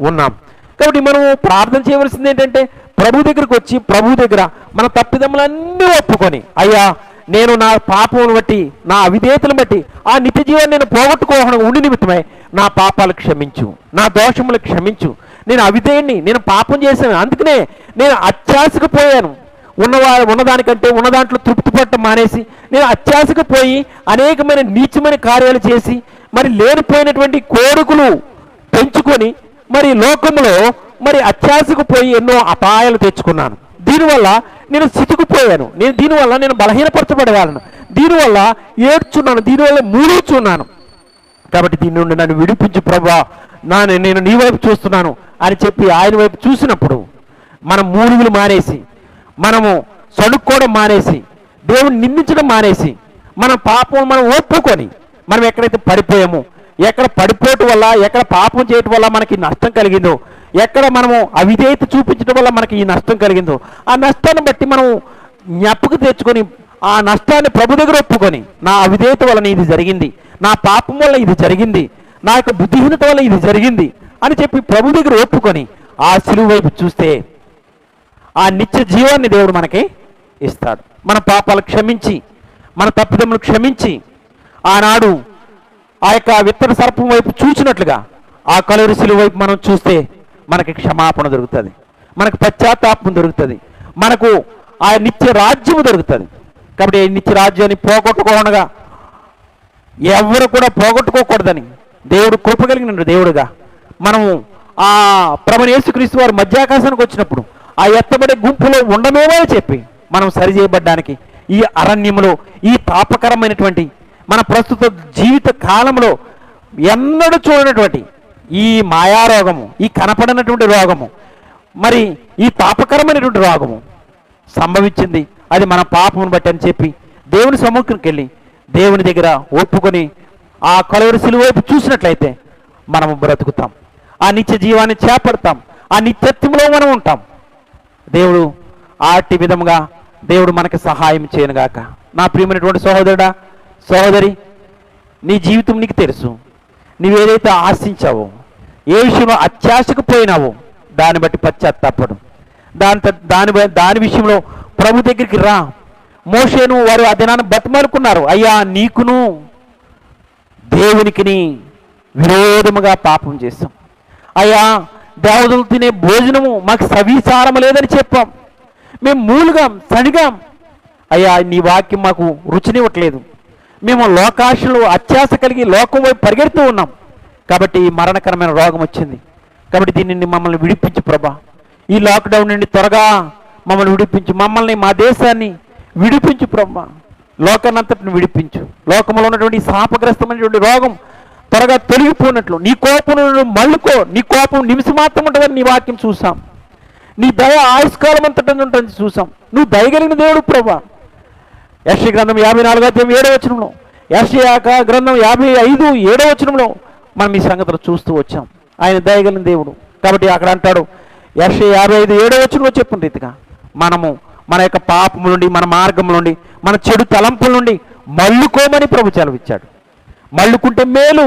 ఉన్నాం. కాబట్టి మనం ప్రార్థన చేయవలసింది ఏంటంటే, ప్రభు దగ్గరికి వచ్చి ప్రభు దగ్గర మన తప్పిదములన్నీ ఒప్పుకొని, అయ్యా నేను నా పాపమును బట్టి, నా అవిధేయతను బట్టి ఆ నిత్య జీవాన్ని నేను పోగొట్టుకోకుండా ఉండి నిమిత్తమై నా పాపాలు క్షమించు, నా దోషములు క్షమించు, నేను అవిధేయుణ్ణి, నేను పాపం చేశాను, అందుకనే నేను అత్యాశకు పోయాను, ఉన్నదానికంటే ఉన్న దాంట్లో తృప్తి పడటం మానేసి నేను అత్యాశకు పోయి అనేకమైన నీచమైన కార్యాలు చేసి మరి లేనిపోయినటువంటి కోరికలు పెంచుకొని మరి లోకంలో మరి అత్యాశకు పోయి ఎన్నో అపాయాలు తెచ్చుకున్నాను. దీనివల్ల నేను సితుకుపోయాను, దీనివల్ల నేను బలహీనపరచబడగలను, దీనివల్ల ఏడ్చున్నాను, దీనివల్ల మూడుచున్నాను. కాబట్టి దీని నుండి నన్ను విడిపించు ప్రభువా, నేను నీ వైపు చూస్తున్నాను అని చెప్పి ఆయన వైపు చూసినప్పుడు మనం మూలుగులు మానేసి, మనము సణుక్కోవడం మానేసి, దేవుని నిందించడం మానేసి, మన పాపం మనం ఒప్పుకొని మనం ఎక్కడైతే పడిపోయామో, ఎక్కడ పడిపోవటం వల్ల, ఎక్కడ పాపం చేయటం వల్ల మనకి నష్టం కలిగిందో, ఎక్కడ మనము అవిధేయత చూపించడం వల్ల మనకి ఈ నష్టం కలిగిందో, ఆ నష్టాన్ని బట్టి మనం జ్ఞాపకు తెచ్చుకొని ఆ నష్టాన్ని ప్రభు దగ్గర ఒప్పుకొని, నా అవిధేయత వలన ఇది జరిగింది, నా పాపం వల్ల ఇది జరిగింది, నా యొక్క బుద్ధిహీనత వల్ల ఇది జరిగింది అని చెప్పి ప్రభు దగ్గర ఒప్పుకొని ఆ శిలువ వైపు చూస్తే ఆ నిత్య జీవాన్ని దేవుడు మనకి ఇస్తాడు. మన పాపాలు క్షమించి, మన తప్పిదములు క్షమించి, ఆనాడు ఆ యొక్క విత్తన సర్పం వైపు చూసినట్లుగా ఆ కలువరి శిలువ వైపు మనం చూస్తే మనకి క్షమాపణ దొరుకుతుంది, మనకు పశ్చాత్తాపం దొరుకుతుంది, మనకు ఆ నిత్య రాజ్యము దొరుకుతుంది. కాబట్టి ఈ నిత్య రాజ్యాన్ని పోగొట్టుకోనగా ఎవరు కూడా పోగొట్టుకోకూడదని దేవుడు కృప కలిగిన దేవుడుగా మనము ఆ ప్రభువైన యేసుక్రీస్తు వారు మధ్యాకాశానికి వచ్చినప్పుడు ఆ ఎత్తబడే గుంపులో ఉండమేమో చెప్పి మనం సరిచేయబడ్డానికి ఈ అరణ్యములో ఈ పాపకరమైనటువంటి మన ప్రస్తుత జీవిత కాలంలో ఎన్నడూ చూడనటువంటి ఈ మాయారోగము, ఈ కనపడనటువంటి రోగము, మరి ఈ పాపకరమైనటువంటి రోగము సంభవించింది. అది మన పాపమును బట్టి అని చెప్పి దేవుని సముఖంకి వెళ్ళి దేవుని దగ్గర ఒప్పుకొని ఆ కలువరి శిలువ వైపు చూసినట్లయితే మనము బ్రతుకుతాం, ఆ నిత్య జీవాన్ని చేపడతాం, ఆ నిత్యత్వంలో మనం ఉంటాం. దేవుడు ఆటి విధముగా దేవుడు మనకి సహాయం చేయనుగాక. నా ప్రియమైనటువంటి సహోదరుడా, సహోదరి, నీ జీవితం నీకు తెలుసు. నువ్వేదైతే ఆశించావో, ఏ విషయంలో అత్యాశకు పోయినావో దాన్ని బట్టి పశ్చాత్తాపడు. దాని విషయంలో ప్రభు దగ్గరికి రా. మోషేను వారు ఆ దినాన్ని బతిమాలుకున్నారు, అయ్యా నీకును దేవునికిని విరోధముగా పాపం చేస్తాం, అయ్యా దేవతలు తినే భోజనము మాకు సవిసారం లేదని చెప్పాం, మేము మూలుగాం, సడిగాం, అయ్యా నీ వాక్యం మాకు రుచినివ్వట్లేదు, మేము లోకాశలు అత్యాశ కలిగి లోకం వైపు పరిగెడుతూ ఉన్నాం, కాబట్టి ఈ మరణకరమైన రోగం వచ్చింది. కాబట్టి దీనిని మమ్మల్ని విడిపించు ప్రభా, ఈ లాక్డౌన్ నుండి త్వరగా మమ్మల్ని విడిపించు, మమ్మల్ని మా దేశాన్ని విడిపించు ప్రభా, లోకాన్నంతటిని విడిపించు. లోకంలో ఉన్నటువంటి శాపగ్రస్తమైనటువంటి రోగం త్వరగా తొలగిపోయినట్లు నీ కోపం మళ్ళుకో. నీ కోపం నిమిషం మాత్రం ఉంటుందని నీ వాక్యం చూసాం, నీ దయ ఆయుష్కాలం అంతటా ఉంటుంది చూసాం. నువ్వు దయగలిగిన దేవుడు ప్రభా. యెషయా గ్రంథం 54:7 యెషయా గ్రంథం 55:7 మనం ఈ సంగతులు చూస్తూ వచ్చాం. ఆయన దయగలిగిన దేవుడు. కాబట్టి అక్కడ అంటాడు యెషయా 55:7 చెప్పిన రీతిగా మనము మన యొక్క పాపము నుండి, మన మార్గం నుండి, మన చెడు తలంపుల నుండి మళ్ళుకోమని ప్రభు సెలవిచ్చాడు. మల్లుకుంటే మేలు,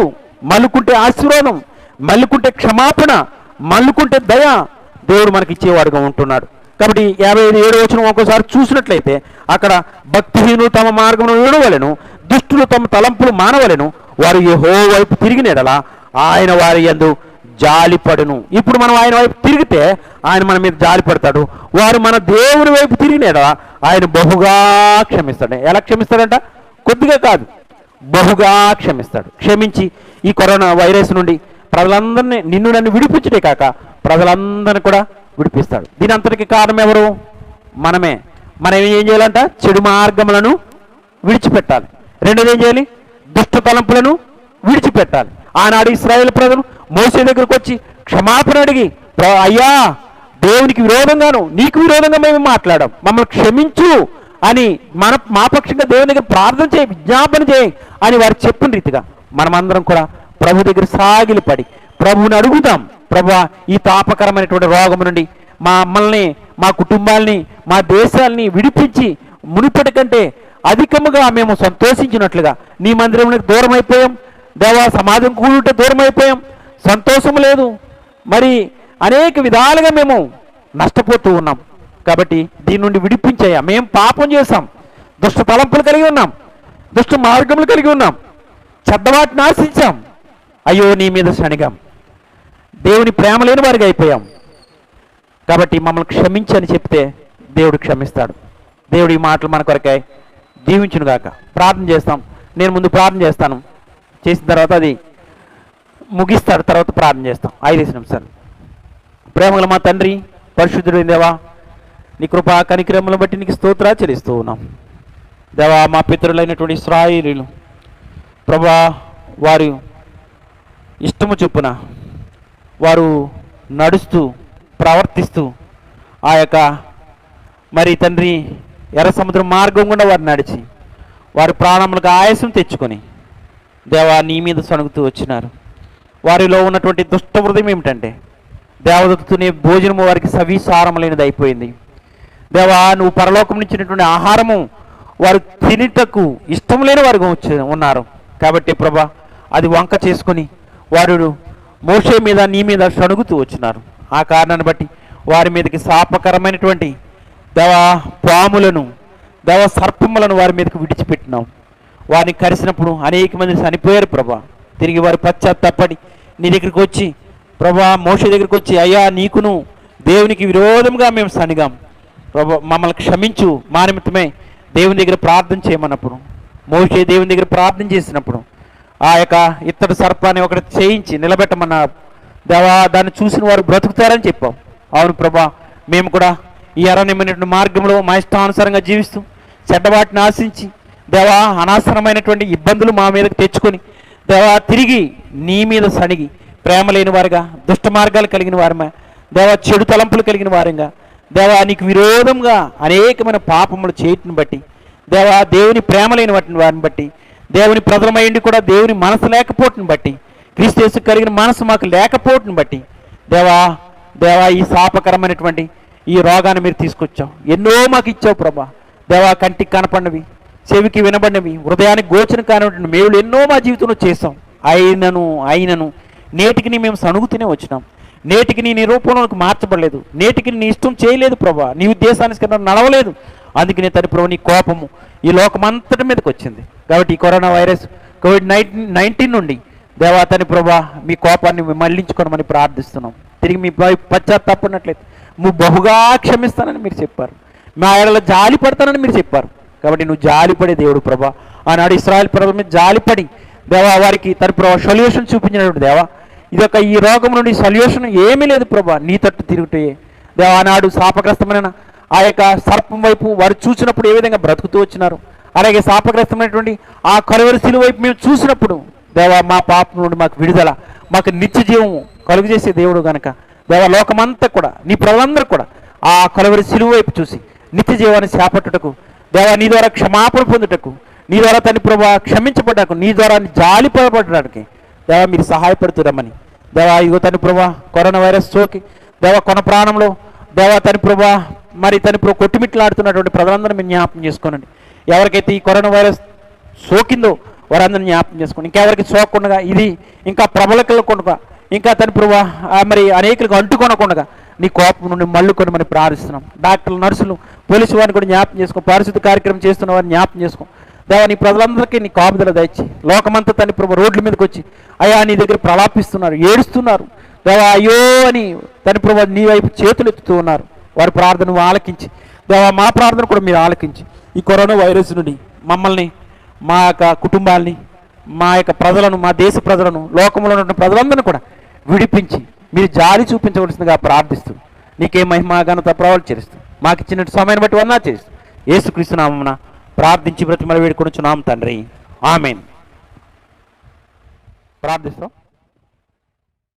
మల్లుకుంటే ఆశీర్వాదం, మల్లుకుంటే క్షమాపణ, మల్లుకుంటే దయ దేవుడు మనకి ఇచ్చేవాడుగా ఉంటున్నాడు. కాబట్టి 57 వచనం ఒక్కోసారి చూసినట్లయితే అక్కడ భక్తిహీనులు తమ మార్గమును విడవలెను, దుష్టులు తమ తలంపులు మానవలెను, వారు యెహోవా వైపు తిరిగిన యెడల ఆయన వారి యందు జాలిపడును. ఇప్పుడు మనం ఆయన వైపు తిరిగితే ఆయన మన మీద జాలిపడతాడు. వారు మన దేవుని వైపు తిరిగిన యెడల ఆయన బహుగా క్షమిస్తాడు. ఎలా క్షమిస్తాడంట? కొద్దిగా కాదు, బహుగా క్షమిస్తాడు. క్షమించి ఈ కరోనా వైరస్ నుండి ప్రజలందరినీ, నిన్ను నన్ను విడిపించడే కాక ప్రజలందరినీ కూడా విడిపిస్తాడు. దీని అంతటికి కారణం ఎవరు? మనమే. మనం ఏం చేయాలంట? చెడు మార్గములను విడిచిపెట్టాలి. రెండోది ఏం చేయాలి? దుష్ట తలంపులను విడిచిపెట్టాలి. ఆనాడు ఇశ్రాయేలు ప్రజలు మోషే దగ్గరకు వచ్చి క్షమాపణ అడిగి, అయ్యా దేవునికి విరోధంగాను నీకు విరోధంగా మేము మాట్లాడాం, మమ్మల్ని క్షమించు అని మా పక్షంగా దేవుని దగ్గర ప్రార్థన చేయి, విజ్ఞాపన చేయి అని వారు చెప్పిన రీతిగా మనమందరం కూడా ప్రభు దగ్గర సాగిలిపడి ప్రభువుని అడుగుతాం. ప్రభువా, ఈ తాపకరమైనటువంటి రోగం నుండి మమ్మల్ని, మా కుటుంబాల్ని, మా దేశాల్ని విడిపించి మునిపటి కంటే అధికముగా మేము సంతోషించినట్లుగా నీ మందిరంలోకి దూరం అయిపోయాం దేవా, సమాజం కూడుంటే దూరం అయిపోయాం, సంతోషం లేదు, మరి అనేక విధాలుగా మేము నష్టపోతూ ఉన్నాం. కాబట్టి దీని నుండి విడిపించాయా. మేము పాపం చేశాం, దుష్ట తలంపులు కలిగి ఉన్నాం, దుష్ట మార్గములు కలిగి ఉన్నాం, చెడ్డవాటిని ఆశించాం, అయ్యో నీ మీద శనిగాం, దేవుని ప్రేమ లేని వారిగా అయిపోయాం. కాబట్టి మమ్మల్ని క్షమించని చెప్తే దేవుడు క్షమిస్తాడు. దేవుడు ఈ మాటలు మన కొరకై దీవించును గాక. ప్రార్థన చేస్తాం. నేను ముందు ప్రార్థన చేస్తాను, చేసిన తర్వాత అది ముగిస్తాడు, తర్వాత ప్రార్థన చేస్తాం. 5 నిమిషాలు. ప్రేమగల మా తండ్రి, పరిశుద్ధుడైన దేవా, నీ కృపా కనికరములను బట్టి నీకు స్తోత్రాలు చెల్లిస్తూ ఉన్నాం. దేవా, మా పితరులైనటువంటి ఇశ్రాయేలీయులు ప్రభా, వారు ఇష్టము చొప్పున వారు నడుస్తూ ప్రవర్తిస్తూ ఆ యొక్క మరి తండ్రి ఎర్ర సముద్రం మార్గం గుండా వారు నడిచి వారి ప్రాణములకు ఆయాసం తెచ్చుకొని దేవా నీ మీద సణుగుతూ వచ్చినారు. వారిలో ఉన్నటువంటి దుష్ట హృదయం ఏమిటంటే దేవదత్తునే భోజనము వారికి సవిసారం లేనిది అయిపోయింది. దేవా, నువ్వు పరలోకం నుంచినటువంటి ఆహారము వారు తినుటకు ఇష్టం లేని వారు ఉన్నారు. కాబట్టి ప్రభా, అది వంక చేసుకొని వారు మోషే మీద నీ మీద సణుగుతూ వచ్చినారు. ఆ కారణాన్ని బట్టి వారి మీదకి శాపకరమైనటువంటి పాములను సర్పములను వారి మీదకి విడిచిపెట్టినాం. వారిని కరిసినప్పుడు అనేక మంది చనిపోయారు ప్రభా. తిరిగి వారు పశ్చాత్తాపడి నీ దగ్గరికి వచ్చి ప్రభా, మోషే దగ్గరికి వచ్చి, అయ్యా నీకును దేవునికి విరోధంగా మేము సనిగాం ప్రభా, మమ్మల్ని క్షమించు, మా నిమిత్తమే దేవుని దగ్గర ప్రార్థన చేయమన్నప్పుడు మోషే దేవుని దగ్గర ప్రార్థన చేసినప్పుడు ఆ యొక్క ఇత్తడి సర్పాన్ని ఒకటి చేయించి నిలబెట్టమన్న దేవా, దాన్ని చూసిన వారు బ్రతుకుతారని చెప్పాం. అవును ప్రభా, మేము కూడా ఈ అరణ్యమైనటువంటి మార్గంలో మా ఇష్టానుసారంగా జీవిస్తూ చెడ్డవాటిని ఆశించి దేవా అనవసరమైనటువంటి ఇబ్బందులు మా మీదకి తెచ్చుకొని దేవా తిరిగి నీ మీద సణిగి ప్రేమ లేని వారుగా, దుష్ట మార్గాలు కలిగిన వారమే దేవా, చెడు తలంపులు కలిగిన వారంగా దేవా, నీకు విరోధంగా అనేకమైన పాపములు చేయటం బట్టి దేవా, దేవుని ప్రేమ లేని వారిని బట్టి, దేవుని ప్రజలమైండి కూడా దేవుని మనసు లేకపోవటం బట్టి, క్రీస్తు యేసు కలిగిన మనసు మాకు లేకపోవటం బట్టి దేవా ఈ శాపకరమైనటువంటి ఈ రోగాన్ని మీరు తీసుకొచ్చావు. ఎన్నో మాకు ఇచ్చావు ప్రభా. దేవా, కంటికి కనపడినవి, చెవికి వినబడినవి, హృదయానికి గోచరం కానిటువంటి మేలు ఎన్నో మా జీవితంలో చేసాం. అయినను నేటికి మేము సణుగుతూనే వచ్చినాం. నేటికి నీ రూపంలోకి మార్చబడలేదు. నేటికి నీ ఇష్టం చేయలేదు ప్రభా. నీ ఉద్దేశానికి నడవలేదు. అందుకనే తన ప్రభు నీ కోపము ఈ లోకమంతటి మీదకి వచ్చింది. కాబట్టి ఈ కరోనా వైరస్ COVID-19 నుండి దేవా తని ప్రభా మీ కోపాన్ని మళ్లించుకోనమని ప్రార్థిస్తున్నాం. తిరిగి మీ పశ్చాత్తాపడినట్లయితే నువ్వు బహుగా క్షమిస్తానని మీరు చెప్పారు, మా ఏడలో జాలి పడతానని మీరు చెప్పారు. కాబట్టి నువ్వు జాలిపడే దేవుడు ప్రభా. ఆనాడు ఇశ్రాయేలు ప్రజల మీద జాలిపడి దేవా వారికి తన ప్రభా సొల్యూషన్ చూపించినటువంటి దేవా, ఇదొక ఈ రోగం నుండి సొల్యూషన్ ఏమీ లేదు ప్రభా, నీ తట్టు తిరుగుటే దేవా. ఆనాడు శాపగ్రస్తమైన ఆ యొక్క సర్పం వైపు వారు చూసినప్పుడు ఏ విధంగా బ్రతుకుతూ వచ్చినారు, అలాగే శాపగ్రస్తమైనటువంటి ఆ కలువరి శిలువ వైపు మేము చూసినప్పుడు దేవా మా పాపం నుండి మాకు విడుదల, మాకు నిత్య జీవము కలుగు చేసే దేవుడు కనుక దేవా లోకమంతా కూడా నీ ప్రజలందరూ కూడా ఆ కలువరి శిలువ వైపు చూసి నిత్య జీవాన్ని చేపట్టుటకు దేవా, నీ ద్వారా క్షమాపణ పొందుటకు, నీ ద్వారా తన ప్రభా క్షమించబడ్డకు, నీ ద్వారా జాలిపడబడడానికి దేవా మీరు సహాయపడుతురమ్మని దేవా. ఇగో తన ప్రభా కరోనా వైరస్ సోకి దేవా కొన ప్రాణంలో దేవా తన ప్రభా మరి తన ప్రభు కొట్టుమిట్లాడుతున్నటువంటి ప్రజలందరూ మీరు జ్ఞాపకం చేసుకోనండి. ఎవరికైతే ఈ కరోనా వైరస్ సోకిందో వారందరిని జ్ఞాపకం చేసుకోండి. ఇంకెవరికి సోకకుండా ఇది ఇంకా ప్రబలకలకుండా ఇంకా తన ప్రభు మరి అనేకులకు అంటుకొనకుండా నీ కోపం నుండి మళ్ళుకొని మనం ప్రార్థిస్తున్నాం. డాక్టర్లు, నర్సులు, పోలీసు వారిని కూడా జ్ఞాపకం చేసుకో. పారిశుద్ధ కార్యక్రమం చేస్తున్న వారిని జ్ఞాపకం చేసుకో. దేవా నీ ప్రజలందరికీ నీ కాపుదల దయచి లోకమంతా తన ప్రభు రోడ్ల మీదకి వచ్చి అయ్యా నీ దగ్గర ప్రలాపిస్తున్నారు, ఏడుస్తున్నారు. దేవా అయ్యో అని తన ప్రభు నీ వైపు చేతులు ఎత్తుతూ ఉన్నారు. వారి ప్రార్థన ఆలకించి దేవా మా ప్రార్థన కూడా మీరు ఆలకించి ఈ కరోనా వైరస్ నుండి మమ్మల్ని, మా యొక్క కుటుంబాలని, మా యొక్క ప్రజలను, మా దేశ ప్రజలను, లోకంలో ఉన్న ప్రజలందరినీ కూడా విడిపించి మీరు జాలి చూపించవలసిందిగా ప్రార్థిస్తూ నీకే మహిమ ఘనత ప్రభావాలు చేస్తూ మాకు ఇచ్చిన సమయాన్ని బట్టి వందనాలు చేస్తూ యేసుక్రీస్తు నామమున ప్రార్థించి బ్రతిమల వేడుకొనుచున్నాం తండ్రి. ఆమేన్. ప్రార్థిస్తాం.